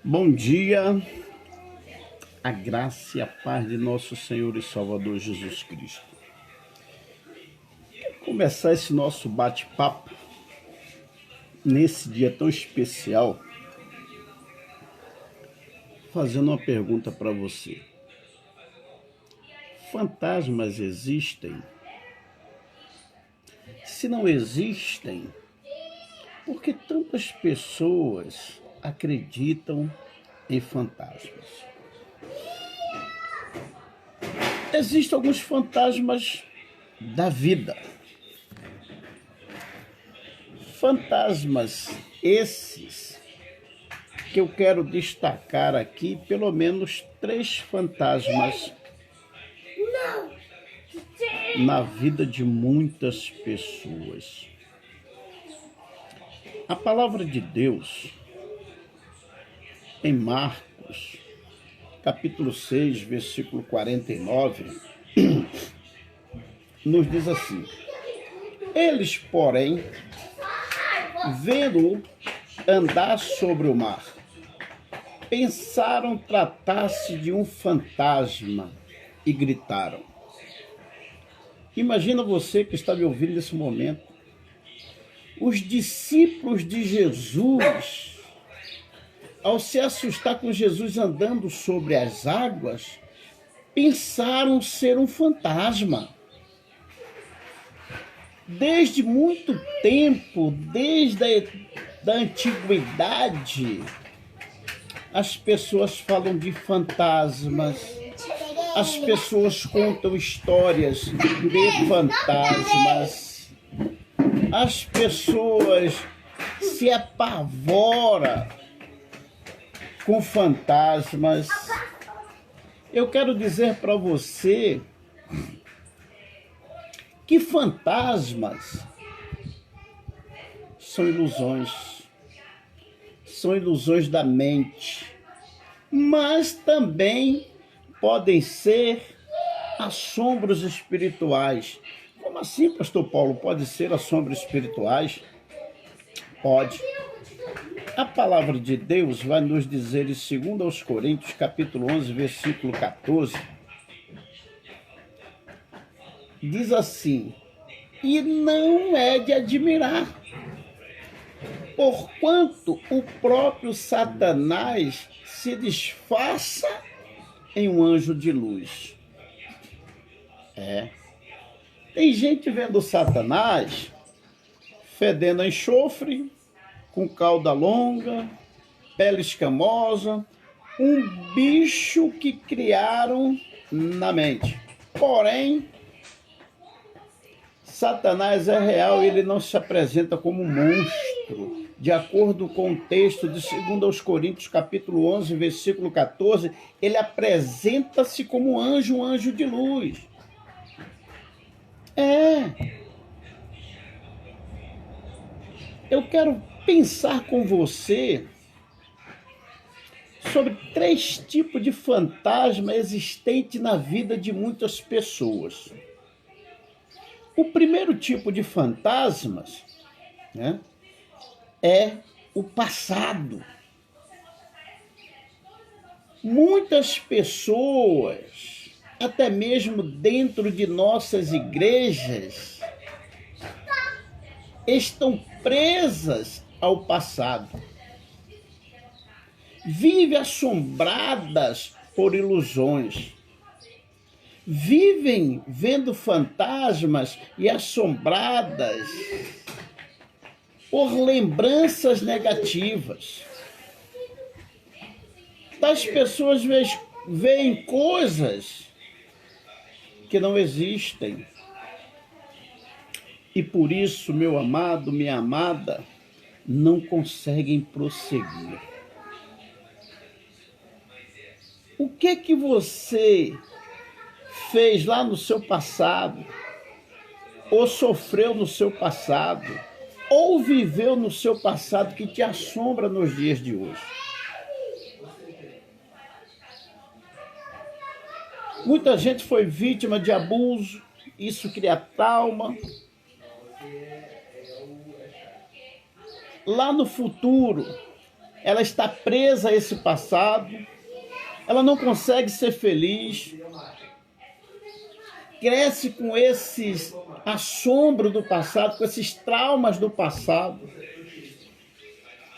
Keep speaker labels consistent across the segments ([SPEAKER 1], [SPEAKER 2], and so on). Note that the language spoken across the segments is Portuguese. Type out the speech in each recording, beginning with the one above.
[SPEAKER 1] Bom dia, a graça e a paz de nosso Senhor e Salvador Jesus Cristo. Quero começar esse nosso bate-papo nesse dia tão especial, fazendo uma pergunta para você. Fantasmas existem? Se não existem, por que tantas pessoas acreditam em fantasmas? Existem alguns fantasmas da vida. Fantasmas esses que eu quero destacar aqui, pelo menos 3 fantasmas na vida de muitas pessoas. A palavra de Deus, em Marcos, capítulo 6, versículo 49, nos diz assim: eles, porém, vendo-o andar sobre o mar, pensaram tratar-se de um fantasma e gritaram. Imagina você que está me ouvindo nesse momento. Os discípulos de Jesus, ao se assustar com Jesus andando sobre as águas, pensaram ser um fantasma. Desde muito tempo, desde a antiguidade, as pessoas falam de fantasmas, as pessoas contam histórias de fantasmas, as pessoas se apavoram com fantasmas. Eu quero dizer para você que fantasmas são ilusões da mente, mas também podem ser assombros espirituais. Como assim, pastor Paulo? Pode ser assombros espirituais? Pode. A palavra de Deus vai nos dizer em 2 Coríntios, capítulo 11, versículo 14, diz assim: e não é de admirar, porquanto o próprio Satanás se disfarça em um anjo de luz. Tem gente vendo Satanás fedendo a enxofre, com cauda longa, pele escamosa, um bicho que criaram na mente. Porém, Satanás é real e ele não se apresenta como um monstro. De acordo com o texto de 2 Coríntios, capítulo 11, versículo 14, ele apresenta-se como um anjo de luz. Eu quero pensar com você sobre 3 tipos de fantasma existentes na vida de muitas pessoas. O primeiro tipo de fantasmas, é o passado. Muitas pessoas, até mesmo dentro de nossas igrejas, estão presas ao passado. Vivem assombradas por ilusões. Vivem vendo fantasmas e assombradas por lembranças negativas. As pessoas veem coisas que não existem. E por isso, meu amado, minha amada, não conseguem prosseguir. O que você fez lá no seu passado, ou sofreu no seu passado, ou viveu no seu passado que te assombra nos dias de hoje? Muita gente foi vítima de abuso, isso cria trauma. lá no futuro, ela está presa a esse passado, ela não consegue ser feliz, cresce com esses assombros do passado, com esses traumas do passado,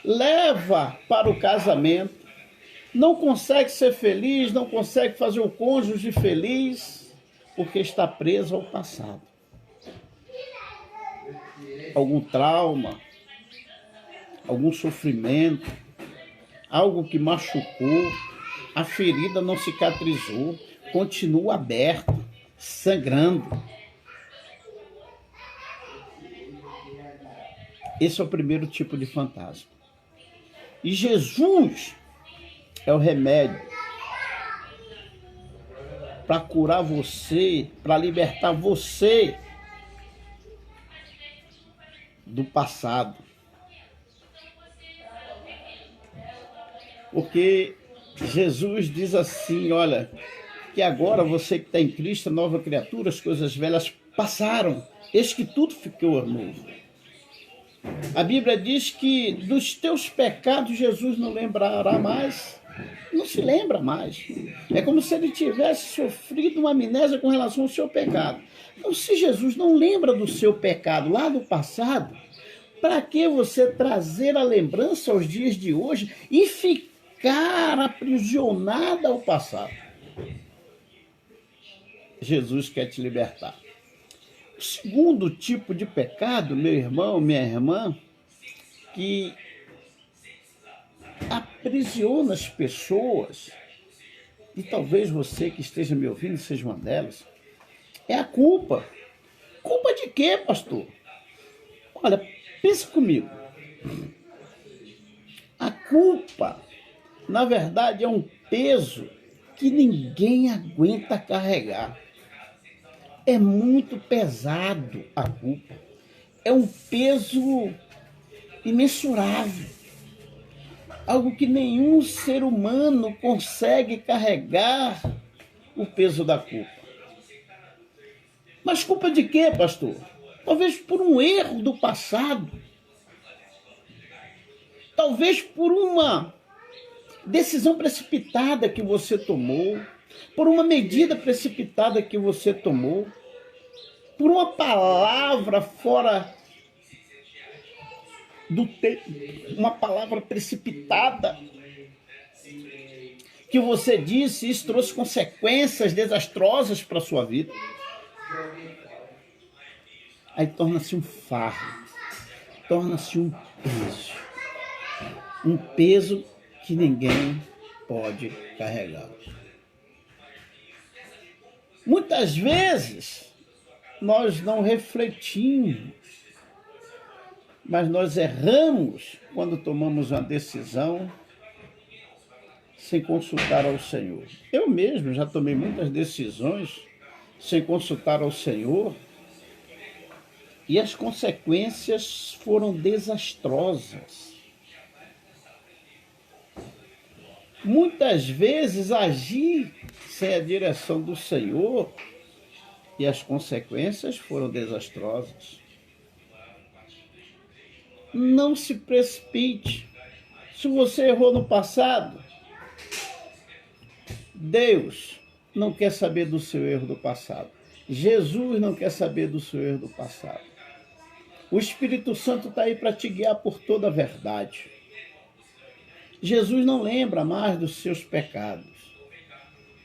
[SPEAKER 1] leva para o casamento, não consegue ser feliz, não consegue fazer o cônjuge feliz, porque está preso ao passado. Algum trauma, algum sofrimento, algo que machucou, a ferida não cicatrizou, continua aberta, sangrando. Esse é o primeiro tipo de fantasma. E Jesus é o remédio para curar você, para libertar você do passado. Porque Jesus diz assim, olha, que agora você que está em Cristo, nova criatura, as coisas velhas passaram, eis que tudo ficou novo. A Bíblia diz que dos teus pecados Jesus não lembrará mais, não se lembra mais. É como se ele tivesse sofrido uma amnésia com relação ao seu pecado. Então, se Jesus não lembra do seu pecado lá do passado, para que você trazer a lembrança aos dias de hoje e ficar aprisionada ao passado? Jesus quer te libertar. O segundo tipo de pecado, meu irmão, minha irmã, que aprisiona as pessoas, e talvez você que esteja me ouvindo seja uma delas, é a culpa. Culpa de quê, pastor? Olha, pensa comigo. A culpa, na verdade, é um peso que ninguém aguenta carregar. É muito pesado a culpa. É um peso imensurável. Algo que nenhum ser humano consegue carregar o peso da culpa. Mas culpa de quê, pastor? Talvez por um erro do passado. Talvez por uma decisão precipitada que você tomou, por uma medida precipitada que você tomou, por uma palavra fora do tempo, uma palavra precipitada que você disse, isso trouxe consequências desastrosas para a sua vida. Aí torna-se um fardo, torna-se um peso que ninguém pode carregar. Muitas vezes nós não refletimos, mas nós erramos quando tomamos uma decisão sem consultar ao Senhor. Eu mesmo já tomei muitas decisões sem consultar ao Senhor e as consequências foram desastrosas. Muitas vezes agi sem a direção do Senhor e as consequências foram desastrosas. Não se precipite. Se você errou no passado, Deus não quer saber do seu erro do passado. Jesus não quer saber do seu erro do passado. O Espírito Santo está aí para te guiar por toda a verdade. Jesus não lembra mais dos seus pecados.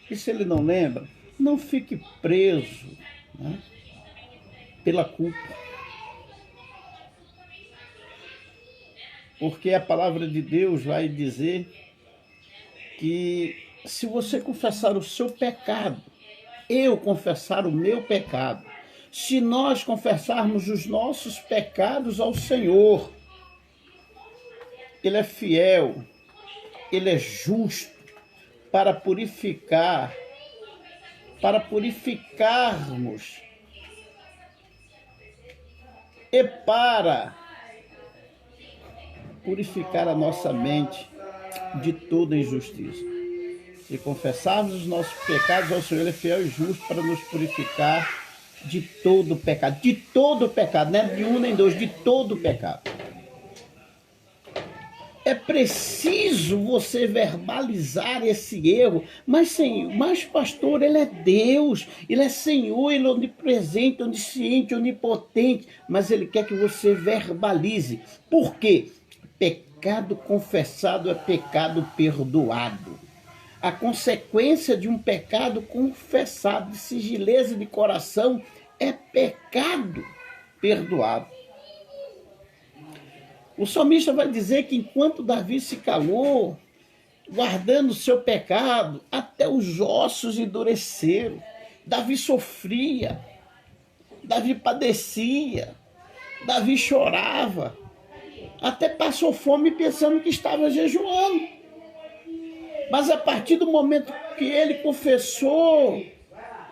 [SPEAKER 1] E se ele não lembra, não fique preso, né, pela culpa. Porque a palavra de Deus vai dizer que se você confessar o seu pecado, eu confessar o meu pecado, se nós confessarmos os nossos pecados ao Senhor, Ele é fiel, Ele é justo para purificarmos e para purificar a nossa mente de toda injustiça. Se confessarmos os nossos pecados ao Senhor, Ele é fiel e justo para nos purificar de todo pecado, não é de um nem dois, de todo pecado. É preciso você verbalizar esse erro. Mas pastor, ele é Deus, ele é Senhor, ele é onipresente, onisciente, onipotente. Mas ele quer que você verbalize. Por quê? Pecado confessado é pecado perdoado. A consequência de um pecado confessado, de sigileza de coração, é pecado perdoado. O salmista vai dizer que enquanto Davi se calou, guardando o seu pecado, até os ossos endureceram. Davi sofria, Davi padecia, Davi chorava, até passou fome pensando que estava jejuando. Mas a partir do momento que ele confessou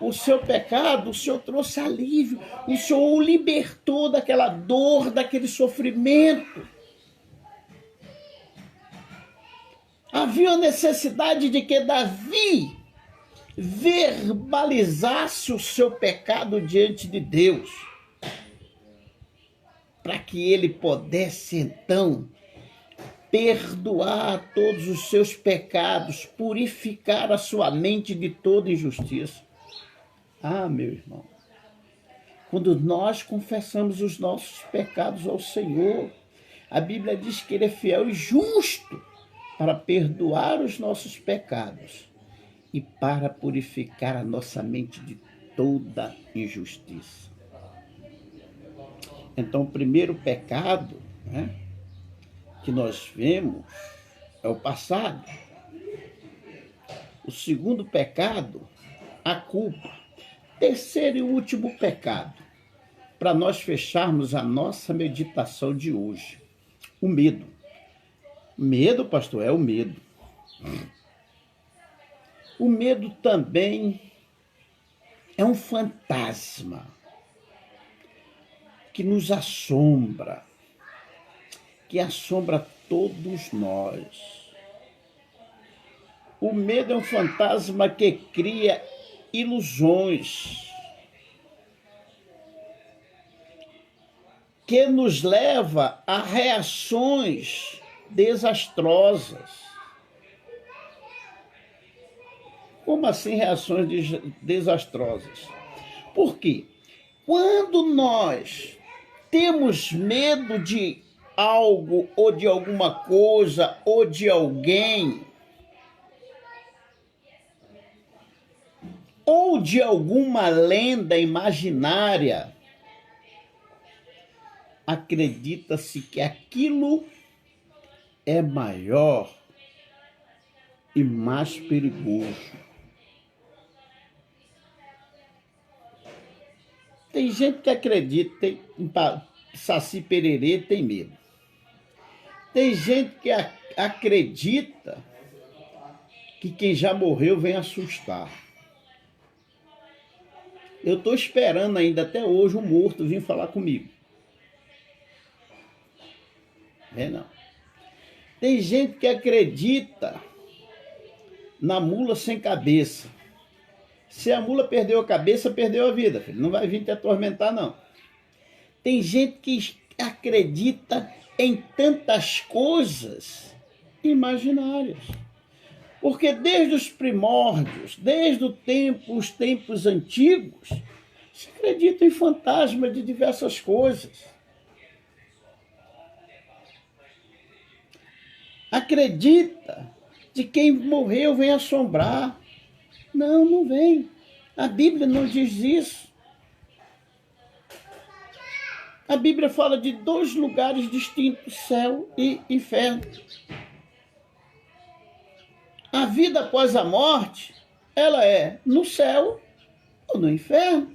[SPEAKER 1] o seu pecado, o Senhor trouxe alívio, o Senhor o libertou daquela dor, daquele sofrimento. Havia a necessidade de que Davi verbalizasse o seu pecado diante de Deus, para que ele pudesse então perdoar todos os seus pecados, purificar a sua mente de toda injustiça. Ah, meu irmão, quando nós confessamos os nossos pecados ao Senhor, a Bíblia diz que Ele é fiel e justo para perdoar os nossos pecados e para purificar a nossa mente de toda injustiça. Então, o primeiro pecado, né, que nós vemos é o passado. O segundo pecado, a culpa. Terceiro e último pecado, para nós fecharmos a nossa meditação de hoje, o medo. Medo, pastor, é o medo. O medo também é um fantasma que nos assombra, que assombra todos nós. O medo é um fantasma que cria ilusões, que nos leva a reações desastrosas. Como assim reações desastrosas? Por quê? Quando nós temos medo de algo, ou de alguma coisa, ou de alguém, ou de alguma lenda imaginária, acredita-se que aquilo é maior e mais perigoso. Tem gente que acredita em Saci Pererê, tem medo. Tem gente que acredita que quem já morreu vem assustar. Eu estou esperando ainda até hoje um morto vir falar comigo. Não. Tem gente que acredita na mula sem cabeça. Se a mula perdeu a cabeça, perdeu a vida, filho. Não vai vir te atormentar, não. Tem gente que acredita em tantas coisas imaginárias. Porque desde os primórdios, desde os tempos antigos, se acredita em fantasmas de diversas coisas. Acredita de quem morreu vem assombrar. Não, não vem. A Bíblia não diz isso. A Bíblia fala de dois lugares distintos, céu e inferno. A vida após a morte, ela é no céu ou no inferno.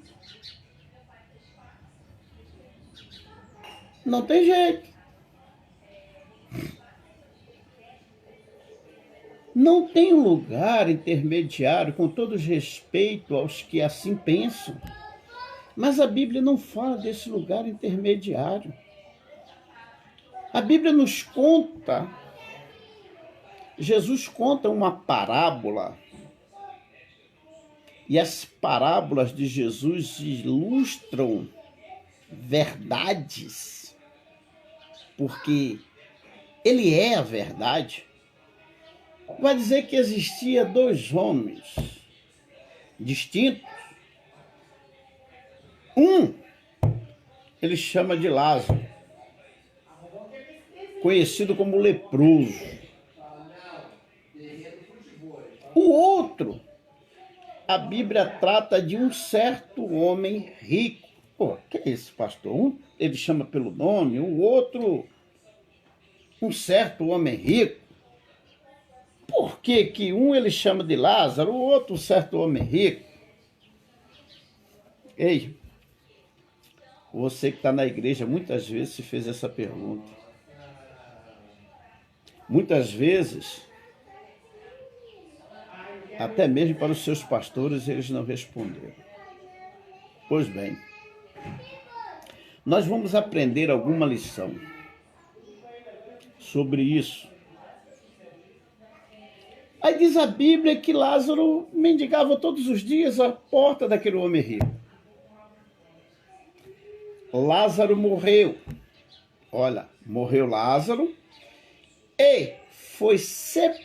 [SPEAKER 1] Não tem jeito. Não tem um lugar intermediário, com todo respeito aos que assim pensam. Mas a Bíblia não fala desse lugar intermediário. A Bíblia nos conta, Jesus conta uma parábola, e as parábolas de Jesus ilustram verdades, porque ele é a verdade, vai dizer que existia dois homens distintos. Um, ele chama de Lázaro, conhecido como leproso. O outro, a Bíblia trata de um certo homem rico. Pô, que é esse, pastor? Um ele chama pelo nome, o outro, um certo homem rico. Por que que um ele chama de Lázaro, o outro um certo homem rico? Ei, você que está na igreja muitas vezes se fez essa pergunta. Muitas vezes, até mesmo para os seus pastores, eles não responderam. Pois bem, nós vamos aprender alguma lição sobre isso. Aí diz a Bíblia que Lázaro mendigava todos os dias à porta daquele homem rico. Lázaro morreu. Olha, morreu Lázaro e foi sepultado,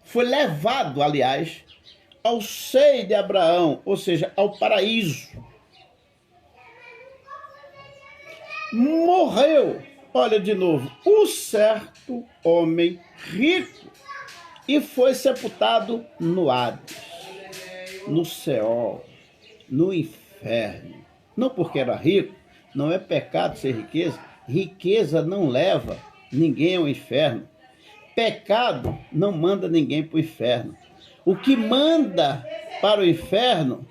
[SPEAKER 1] foi levado, aliás, ao seio de Abraão, ou seja, ao paraíso. Morreu, olha de novo, o certo homem rico e foi sepultado no Hades, no Seol, no inferno. Não porque era rico, não é pecado ser riqueza. Riqueza não leva ninguém ao inferno. Pecado não manda ninguém para o inferno. O que manda para o inferno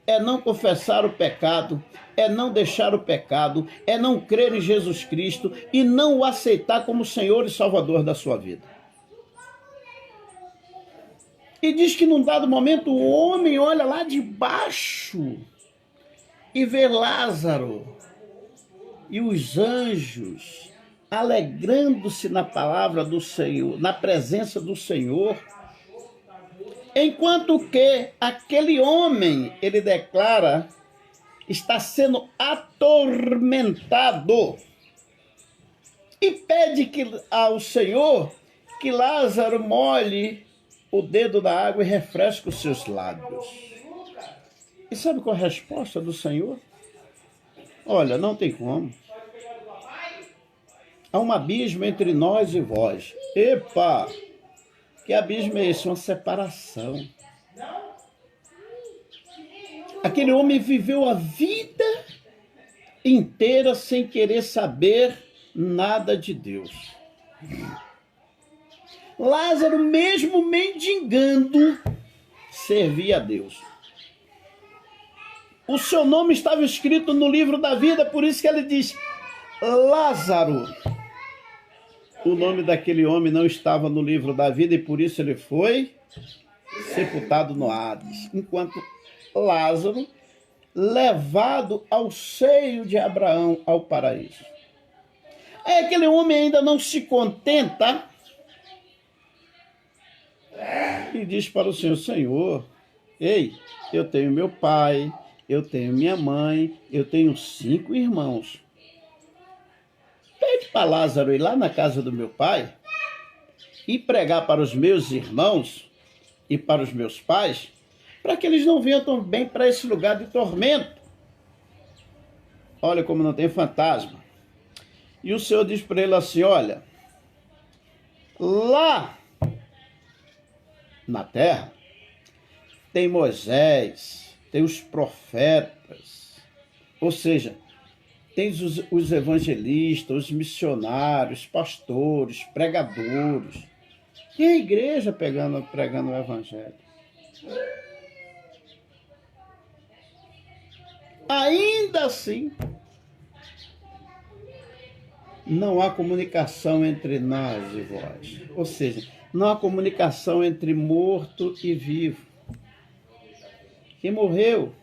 [SPEAKER 1] é não confessar o pecado, é não deixar o pecado, é não crer em Jesus Cristo e não o aceitar como Senhor e Salvador da sua vida. E diz que num dado momento o homem olha lá de baixo e vê Lázaro e os anjos alegrando-se na palavra do Senhor, na presença do Senhor, enquanto que aquele homem, ele declara, está sendo atormentado e pede ao Senhor que Lázaro molhe o dedo da água e refresque os seus lábios. E sabe qual é a resposta do Senhor? Olha, não tem como. Há um abismo entre nós e vós. Epa! Que abismo é esse? Uma separação. Aquele homem viveu a vida inteira sem querer saber nada de Deus. Lázaro, mesmo mendigando, servia a Deus. O seu nome estava escrito no livro da vida, por isso que ele diz Lázaro. O nome daquele homem não estava no livro da vida e por isso ele foi sepultado no Hades. Enquanto Lázaro, levado ao seio de Abraão, ao paraíso. Aquele homem ainda não se contenta e diz para o Senhor, Senhor, ei, eu tenho meu pai, eu tenho minha mãe, eu tenho 5 irmãos. Pede para Lázaro ir lá na casa do meu pai e pregar para os meus irmãos e para os meus pais, para que eles não venham também para esse lugar de tormento. Olha como não tem fantasma. E o Senhor diz para ele assim, olha, lá na terra tem Moisés, tem os profetas, ou seja, tem os evangelistas, os missionários, pastores, pregadores, e a igreja pregando o evangelho. Ainda assim, não há comunicação entre nós e vós. Ou seja, não há comunicação entre morto e vivo. Quem morreu,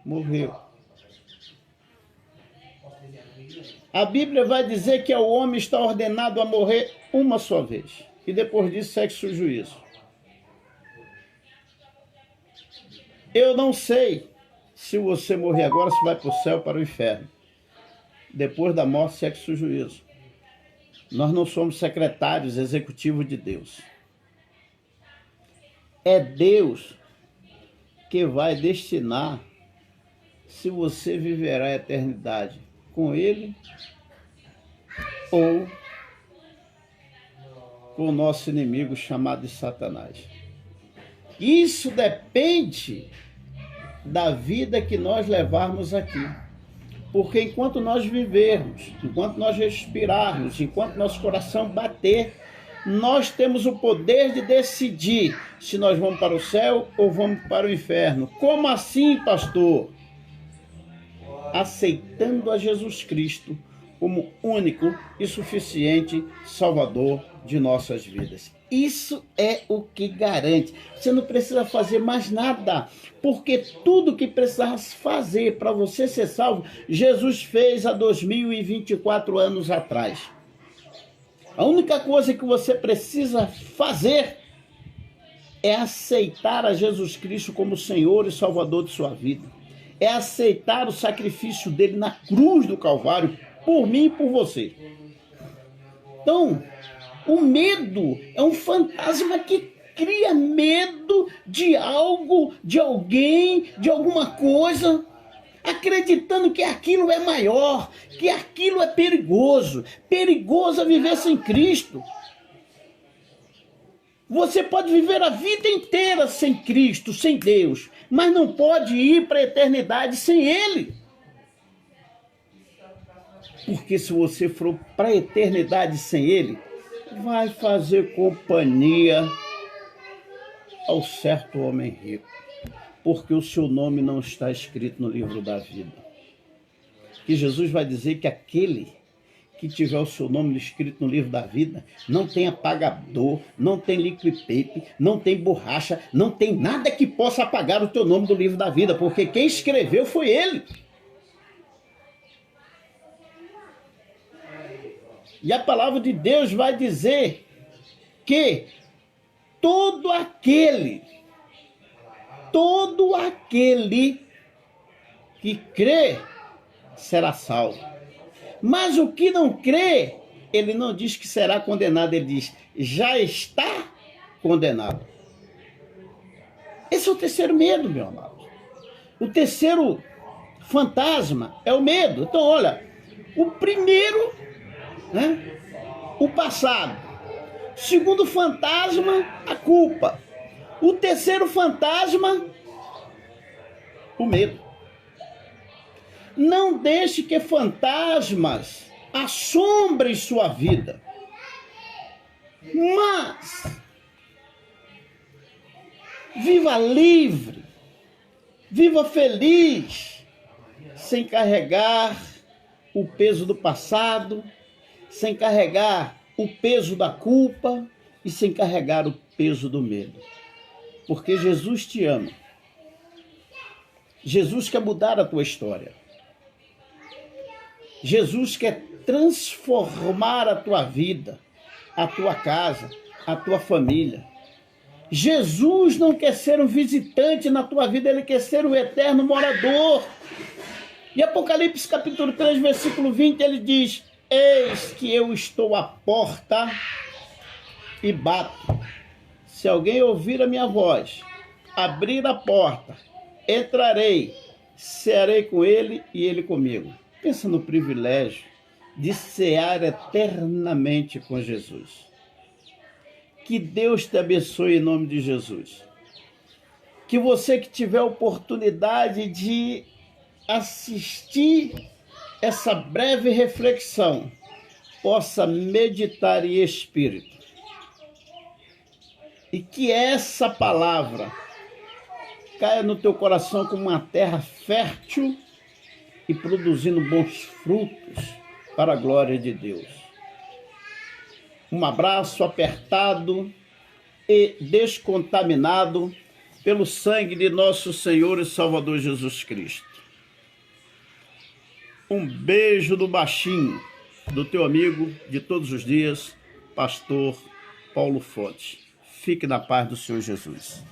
[SPEAKER 1] morreu. A Bíblia vai dizer que o homem está ordenado a morrer uma só vez. E depois disso segue-se o juízo. Eu não sei se você morrer agora, se vai para o céu ou para o inferno. Depois da morte, sexo e juízo. Nós não somos secretários executivos de Deus. É Deus que vai destinar se você viverá a eternidade com Ele ou com o nosso inimigo chamado de Satanás. Isso depende da vida que nós levarmos aqui. Porque enquanto nós vivermos, enquanto nós respirarmos, enquanto nosso coração bater, nós temos o poder de decidir se nós vamos para o céu ou vamos para o inferno. Como assim, pastor? Aceitando a Jesus Cristo como único e suficiente Salvador de nossas vidas. Isso é o que garante. Você não precisa fazer mais nada, porque tudo que precisava fazer para você ser salvo, Jesus fez há 2024 anos atrás. A única coisa que você precisa fazer é aceitar a Jesus Cristo como Senhor e Salvador de sua vida. É aceitar o sacrifício dele na cruz do Calvário, por mim e por você. Então, o medo é um fantasma que cria medo de algo, de alguém, de alguma coisa, acreditando que aquilo é maior, que aquilo é perigoso. Perigoso é viver sem Cristo. Você pode viver a vida inteira sem Cristo, sem Deus, mas não pode ir para a eternidade sem Ele. Porque se você for para a eternidade sem Ele, vai fazer companhia ao certo homem rico, porque o seu nome não está escrito no livro da vida. Que Jesus vai dizer que aquele que tiver o seu nome escrito no livro da vida, não tem apagador, não tem liquid paper, não tem borracha, não tem nada que possa apagar o teu nome do livro da vida, porque quem escreveu foi Ele. E a palavra de Deus vai dizer que todo aquele que crê será salvo. Mas o que não crê, ele não diz que será condenado, ele diz, já está condenado. Esse é o terceiro medo, meu amado. O terceiro fantasma é o medo. Então, olha, o primeiro, né, o passado. O segundo fantasma, a culpa. O terceiro fantasma, o medo. Não deixe que fantasmas assombrem sua vida. Mas viva livre, viva feliz, sem carregar o peso do passado, sem carregar o peso da culpa e sem carregar o peso do medo. Porque Jesus te ama. Jesus quer mudar a tua história. Jesus quer transformar a tua vida, a tua casa, a tua família. Jesus não quer ser um visitante na tua vida, Ele quer ser um eterno morador. E Apocalipse capítulo 3, versículo 20, ele diz, eis que eu estou à porta e bato. Se alguém ouvir a minha voz, abrir a porta, entrarei, cearei com ele e ele comigo. Pensa no privilégio de cear eternamente com Jesus. Que Deus te abençoe em nome de Jesus. Que você que tiver a oportunidade de assistir essa breve reflexão, possa meditar em espírito. E que essa palavra caia no teu coração como uma terra fértil e produzindo bons frutos para a glória de Deus. Um abraço apertado e descontaminado pelo sangue de nosso Senhor e Salvador Jesus Cristo. Um beijo do baixinho, do teu amigo de todos os dias, pastor Paulo Fontes. Fique na paz do Senhor Jesus.